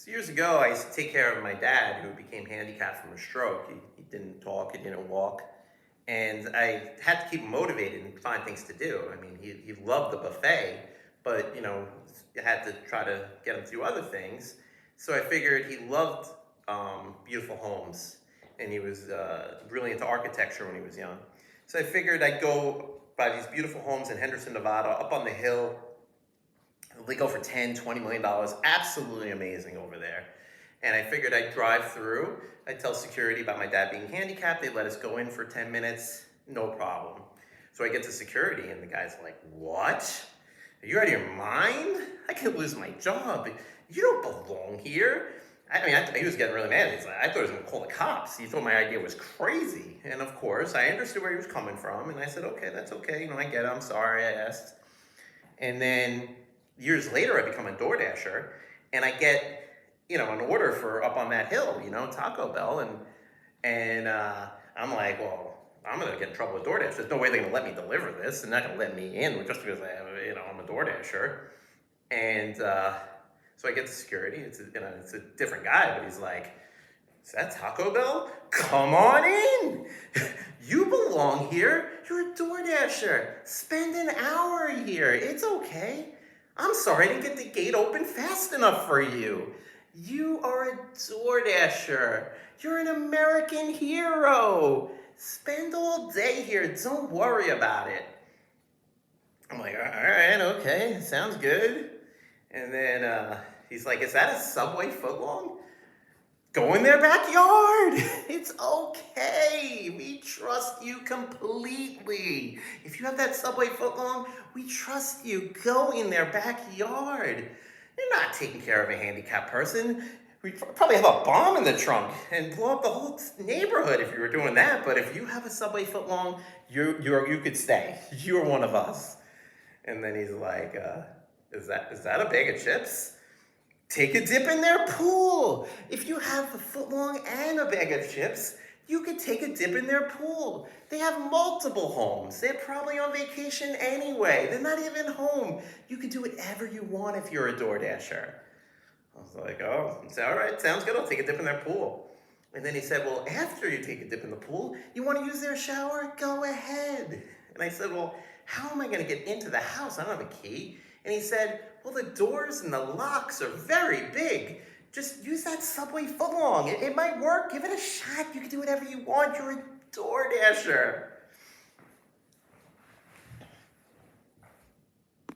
So years ago, I used to take care of my dad, who became handicapped from a stroke. He didn't talk, he didn't walk, and I had to keep him motivated and find things to do. I mean, he loved the buffet, but you had to try to get him to do other things. So I figured he loved beautiful homes, and he was really into architecture when he was young. So I figured I'd go by these beautiful homes in Henderson, Nevada, up on the hill. They go for 10, $20 million. Absolutely amazing over there. And I figured I'd drive through. I'd tell security about my dad being handicapped. They'd let us go in for 10 minutes. No problem. So I get to security, and the guy's like, "What? Are you out of your mind? I could lose my job. You don't belong here." He was getting really mad. He's like, I thought he was going to call the cops. He thought my idea was crazy. And of course, I understood where he was coming from. And I said, okay, that's okay. I get it. I'm sorry I asked. And then years later, I become a Door Dasher, and I get, an order for up on that hill, Taco Bell, and I'm like, well, I'm gonna get in trouble with DoorDash. There's no way they're gonna let me deliver this. They're not gonna let me in just because I'm a Door Dasher. And so I get to security. It's a different guy, but he's like, "Is that Taco Bell? Come on in. You belong here. You're a Door Dasher. Spend an hour here. It's okay. I'm sorry I didn't get the gate open fast enough for you. You are a Door Dasher. You're an American hero. Spend all day here. Don't worry about it." I'm like, all right, okay, sounds good. And then he's like, "Is that a Subway footlong? Go in their backyard. It's okay. We trust you completely. If you have that Subway footlong, we trust you. Go in their backyard. You're not taking care of a handicapped person. We'd probably have a bomb in the trunk and blow up the whole neighborhood if you were doing that. But if you have a Subway footlong, you could stay. You're one of us." And then he's like, is that a bag of chips? Take a dip in their pool. If you have a footlong and a bag of chips, you could take a dip in their pool. They have multiple homes. They're probably on vacation anyway. They're not even home. You can do whatever you want if you're a Door Dasher. I was like, oh, all right, sounds good. I'll take a dip in their pool. And then he said, well, after you take a dip in the pool, you want to use their shower? Go ahead. And I said, well, how am I going to get into the house? I don't have a key. And he said, well, the doors and the locks are very big. Just use that Subway footlong. It might work. Give it a shot. You can do whatever you want. You're a Door Dasher.